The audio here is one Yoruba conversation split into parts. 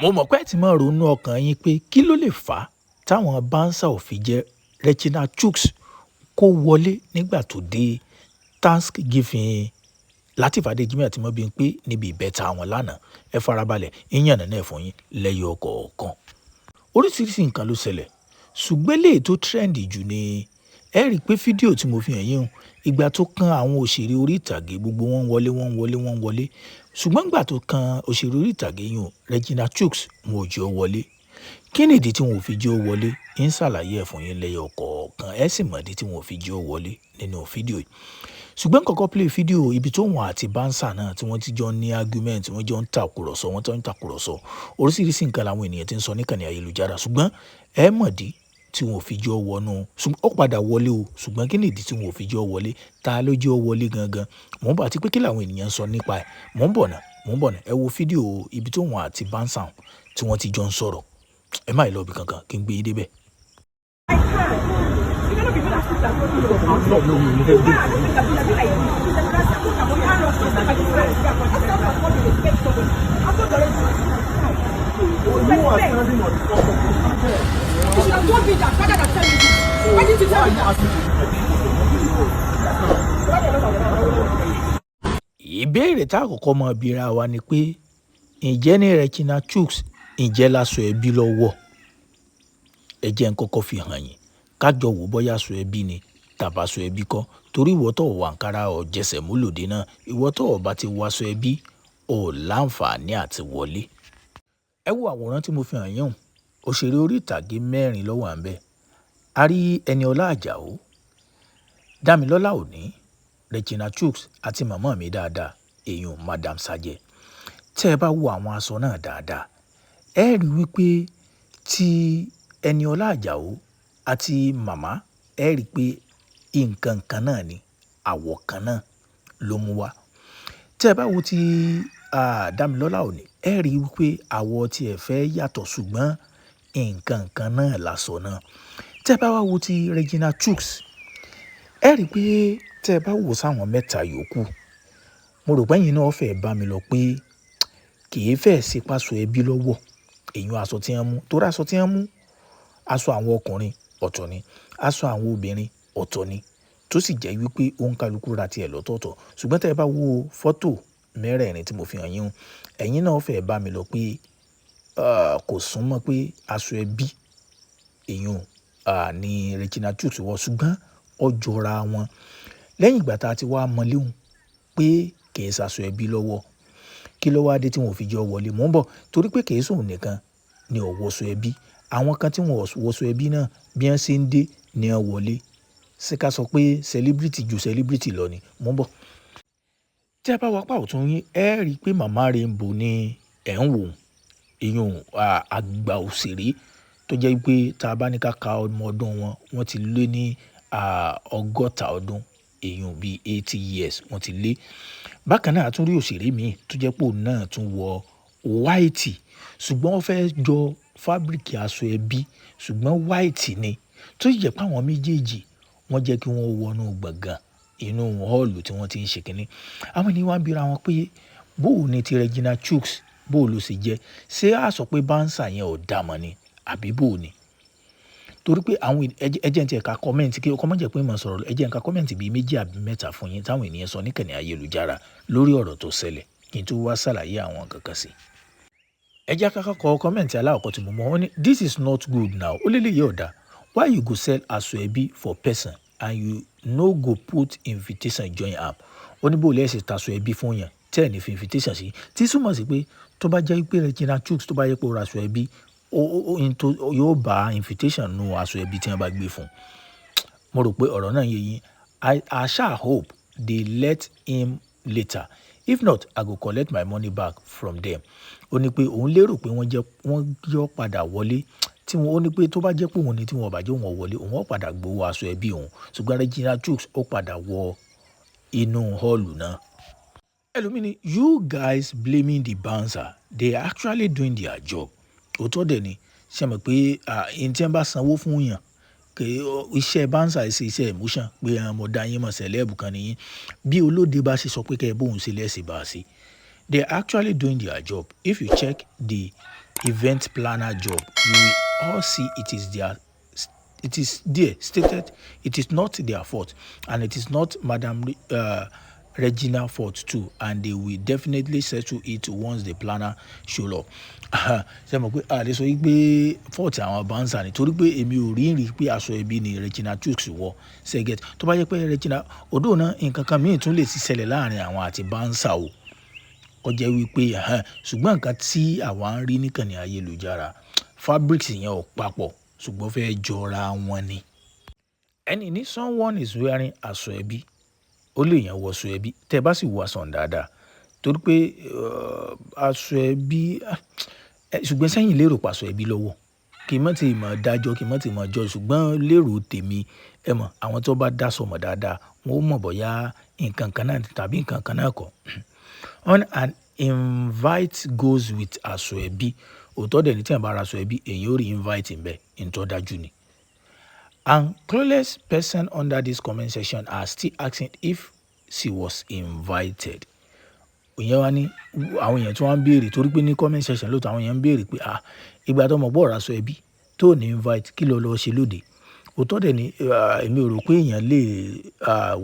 mo mọ̀ pé ẹ ti máa ronú ọkàn yín pé kí ló lè fà á táwọn báńsà ò fi jẹ́ Regina Chuks kó wọlé nígbà tó dé Thanksgiving Lateef Adéjìmí àti Mobimpe níbi ìbẹ́ta wọn lánàá. Ẹ farabalẹ̀ ìyànnà náà fún yín lẹ́yọ kọ̀ọ̀kan. Oríṣiríṣi nǹkan ló ṣẹlẹ̀ ṣùgbọ́n eléyìí tó trendy jù ni ẹ rí i pé fídíò tí mo fi hàn yín ìgbà tó kan àwọn òṣèré orí ìtàgé gbogbo wọn wọlé ṣùgbọ́n ìgbà tó kan òṣèré orí ìtàgé yìí Regina Chuks wọn ò jẹ́ ó wọlé. Kí ni ìdí tí wọn ò fi jẹ́ ó wọlé? ń ṣàlàyé ẹ̀ fún yín lẹ́yọ kọ̀ọ̀kan ẹ sì mọ̀ ìdí tí wọn ò fi jẹ́ ó wọlé nínú fídíò yìí. Ṣùgbọ́n kọ́kọ́ play fídíò ibi tó wọn àti báńsà náà tí wọ́n ti jọ ní argument wọ́n jọ ń tàkùrọ̀sọ oríṣiríṣi nǹkan làwọn ènìyàn ti ń sọ níkànnì ayélujára ṣùgbọ́n ẹ mọ̀dí tí wọn ò fi jọ wọnú ó padà wọlé o ṣùgbọ́n kí ni ìdí tí wọn ò fi jọ wọlé ta ló jẹ́ ó wọlé gangan mò ń bọ̀ àti pé kí làwọn ènìyàn ń sọ nípa ẹ̀ mò ń bọ̀ náà ẹ wo fídíò ibi tó wọn àti báńsà tí wọ́n ti jọ ń sọ̀rọ̀ ẹ má lọ bí kankan kí n gbé yín débẹ̀. Ìbéèrè tá àkọ́kọ́ mọ bíra wa ni pé ǹjẹ́ ní Regina Chuks ǹjẹ́ láṣọ ẹbí lọ́wọ́? Ẹ jẹ́ n kọ́kọ́ fi hàn yín kájọ wò bóyá aṣọ ẹbí ni tàbí aṣọ ẹbí kọ́ torí ìwọ tó wọ àǹkárá ọ̀jẹsẹ̀ múlòdé náà ìwọ tó bá ti wọ aṣọ ẹbí ò láǹfààní àti wọlé. Ẹ wo àwòrán tí mo fi hàn yín òṣèré orí ìtàgé 4 ló wà ńbẹ̀. A rí Ẹniọlá Àjàó, Dámilọ́lá Òní, Regina Chuks àti màmá mi dáadáa èèyàn Madam Sajẹ. Tẹ́ ẹ bá wo àwọn aṣọ náà dáadáa ẹ rí wípé tí Ẹniọlá Àjàó àti màmá ẹ rí pé nǹkan kan náà ni àwọ̀ kan náà ló mú wá. Tẹ́ ẹ bá wo ti Dámilọ́lá Òní ẹ rí wípé àwọ̀ tí ẹ fẹ́ yàtọ̀ ṣùgbọ́n nǹkan kan náà láṣọ náà. Tẹ́ ẹ bá wá wo ti Regina Chuks ẹ rí pé tẹ́ ẹ bá wò sáwọn mẹ́ta yòókù mo rò pé ẹ̀yin náà fẹ́ bá mi lọ pé kì í fẹ́ ṣe pàṣọ ẹbí lọ́wọ́ èèyàn aṣọ tí wọ́n mú torí aṣọ tí wọ́n mú aṣọ àwọn ọkùnrin ọ̀tọ̀ ni aṣọ àwọn obìnrin ọ̀tọ̀ ni tó sì jẹ́ wípé òǹkàlùkù ra tiẹ̀ lọ́tọ̀ọ̀tọ̀ ṣùgbọ́n tẹ́ ẹ bá wo fọ́tò 4 tí mo fi hàn yín ẹ̀yin náà fẹ́ bá mi lọ pé kò súnmọ́ pé aṣọ ẹbí èèyàn ní Regina Chuks wọ̀ ṣùgbọ́n ó jọra wọn lẹ́yìn ìgbà tá a ti wá mọ léhùn pé kì í ṣaṣọ ẹbí lọ́wọ́ kí ló wá dé tí wọn ò fi jọ wọlé mò ń bọ̀ torí pé kì í sóun nìkan ni ò wọṣọ ẹbí àwọn kan tí wọn ò wọṣọ ẹbí náà bí wọ́n ṣe ń dé ni wọ́n wọlé ṣé ká sọ pé celebrity ju celebrity lọ ni mò ń bọ̀. Tí a bá wá pàwọ̀ tún yín ẹ rí i pé Mama Rainbow ni ẹ̀ ń wò èèyàn àgbà òṣèré tó jẹ́ pé tá a bá ní ká ka ọmọ ọdún wọ́n ti lé ní 60 ọdún èèyàn bíi 80 years wọ́n ti lé. Bákan náà a tún rí òṣèré míì tó jẹ́ pé òun náà tún wọ white ṣùgbọ́n wọ́n fẹ́ jọ fábíríkì aṣọ ẹbí ṣùgbọ́n white ni tó sì jẹ́ pé àwọn méjèèjì wọ́n jẹ́ kí wọ́n wọnú gbọ̀ngàn inú họ́ọ̀lù tí wọ́n ti ń ṣe kínní. Àwọn ènìyàn wá ń bira wọn pé bóò ni ti Regina Chuks bóò ló ṣe jẹ́ ṣé a sọ pé báńsà yẹn ò dá mọ́ ni àbí bóò ni torí pé àwọn ẹjẹ́ ń tiẹ̀ ká kọ́mẹ́ǹtì kí ọkọ má jẹ́ pé mo sọ̀rọ̀ ẹjẹ́ ń ká kọ́mẹ́ǹtì bíi 2 àbí 3 fún yín táwọn ènìyàn sọ níkànnì ayélujára lórí ọ̀rọ̀ tó ṣẹlẹ̀ kí n tó wá ṣàlàyé àwọn kankan sí i. ẹ jẹ́ ká kọ́kọ́ kọ́mẹ̀ntì aláwọ̀kọ́ tí mo mọ̀ wọ́n ní this is not good now ó lè yé ọ̀dà why you go sell aṣọ ẹbí for person and you no go put invitation join am ó ní bó lẹ́sẹ̀ taṣọ ẹbí fún yàn tẹ́ ẹ̀ ní fi invitation sí tí súnmọ́ sí pé tó bá jẹ́ pé Regina Chuks tó bá yẹ pé ó ra aṣọ ẹbí yóò bá invitation nù aṣọ ẹbí tí wọ́n bá gbé fún mo rò pé ọ̀rọ̀ náà yé yín I shall hope they let him later if not I go collect my money back from them ó ní pé òun lérò pé wọ́n yọ padà wọlé tí wọ́n ó ní pé tó bá jẹ́ pé òun ni tí wọ́n bá jẹ́ òun wọlé òun ó padà gbowó aṣọ ẹbí òun ṣùgbọ́n Regina Chuks ó padà wọ inú họ́ọ̀lù náà. ẹlòmíì ni you guys blaming the bouncer they are actually doing their job òótọ́ dẹ̀ ni ṣe mọ̀ pé ẹni tí wọ́n bá sanwó fún yàn iṣẹ́ bouncer ṣe iṣẹ́ emotion pé mo dá yín mọ̀ sẹ́lẹ̀bù kan nìyí bí olóde bá ṣe sọ pé kẹ́ ẹ bóun ṣe lẹ́sìn bá a ṣe they are actually doing their job if you check the event planner job you will all see it is there stated it is not their fault and it is not Madam Regina fault too and they will definitely settle it once the planner show up. ṣe mọ̀ pé àlẹ́ sọ pé fault àwọn bouncer ni torí pé èmi ò rí pé aṣọ ẹbí ni Regina Chuks wọ ṣẹ́gẹ̀t tó bá yẹ pé Regina odò náà nǹkan kan míì tún lè ti ṣẹlẹ̀ láàrin àwọn àti bouncer o ó jẹ́ wípé ṣùgbọ́n nǹkan tí àwa ń rí níkànnì ayélujára fabrics yẹn ò papọ̀ ṣùgbọ́n fẹ́ jọra wọn ni. ẹni ní someone is wearing aṣọ ẹbí ó lè yàn wọ aṣọ ẹbí tẹ́ bá sì wọ aṣọ dáadáa torí pé aṣọ ẹbí ṣùgbọ́n sẹ́yìn lérò pàṣọ ẹbí lọ́wọ́ kì í mọ̀ tí mọ̀ dájọ́ kì í mọ̀ tí mọ̀ jọ ṣùgbọ́n lérò tèmi ẹ mọ̀ àwọn tó bá dá sọmọ dáadáa wọn ó mọ̀ bóyá nǹkan kan náà tàbí nǹkan kan náà kọ́ on an invite goes with aṣọ ẹbí òótọ́ dẹ̀ ní tí wọ́n bá ra aṣọ ẹbí èyí ó rí invite ń bẹ̀ ǹtọ́ dájú ni. And clueless person under this comment section are still asking if she was invited. Òyìn wa ní àwọn èèyàn tí wọ́n ń béèrè torí pé ní comment section lóòótọ́ àwọn èèyàn ń béèrè pé ìgbà tó mọ̀ bọ́ ọ̀rọ̀ aṣọ ẹbí tó ní invite kí ló lọ́ọ́ ṣe lóde. Òótọ́ dẹ̀ ni èmi ò rò pé èèyàn lè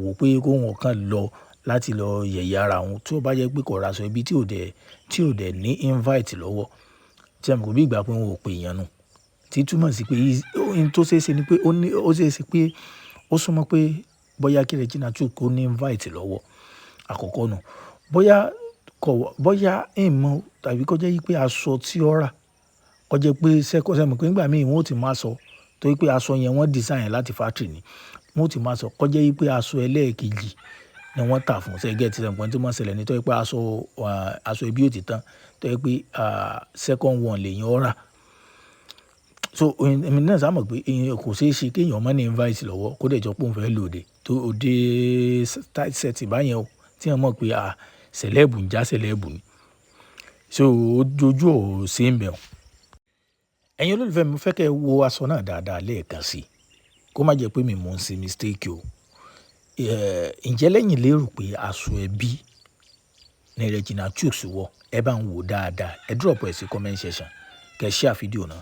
wò pé kó wọn kàn lọ láti lọ yẹ̀yẹ́ ara wọn tó bá jẹ́ pé kò ra aṣọ ẹbí tí ò dẹ̀ ní invite lọ́wọ́ tí a mọ̀ kò bí ìgbà pé wọn ò pè èèyàn nù tí túmọ̀ sí pé ohun tó ṣeé ṣe ni pé ó ṣeé ṣe pé ó súnmọ́ pé bóyá kí Regina Chuks kó ní invite lọ́wọ́ àkọ́kọ́ nù bóyá ìmọ̀ tàbí kó jẹ́ pé aṣọ tí ó rà kó jẹ́ pé sẹ́mọ̀ pé nígbà míì wọ́n ó ti máa sọ torí pé aṣọ yẹn wọ́n design láti factory ni wọ́n ó ti máa sọ kó jẹ́ pé aṣọ ẹlẹ́ẹ̀kejì ni wọ́n tà fún ṣẹ́gẹ́ tí sẹ́mọ̀ tí wọ́n ṣẹlẹ̀ ní tó yẹ pé aṣọ ẹbí ò ti tán tó yẹ pé second one lèyìn ó rà so èmi náà sá mọ̀ pé kò ṣeé ṣe kéèyàn mọ́ ní invite lọ́wọ́ kó dẹ̀ jọ pé òun fẹ́ lòde tó òde tight set báyẹn o tí wọ́n mọ̀ pé sẹ̀lẹ́bù ń já sẹ̀lẹ́bù ni so ojú ò sí ń bẹ̀ wọ́n. ẹ̀yin olólùfẹ́ mi fẹ́ kẹ́ ẹ wo aṣọ náà dáadáa lẹ́ẹ̀kan sí i kó má jẹ́ pé mi mò ń ṣe mistake o ǹjẹ́ lẹ́yìn lérò pé aṣọ ẹbí ní Regina Chuks wọ ẹ bá ń wò dáadáa ẹ drop ẹ̀ sí comment section kẹ́ ẹ share fídíò náà.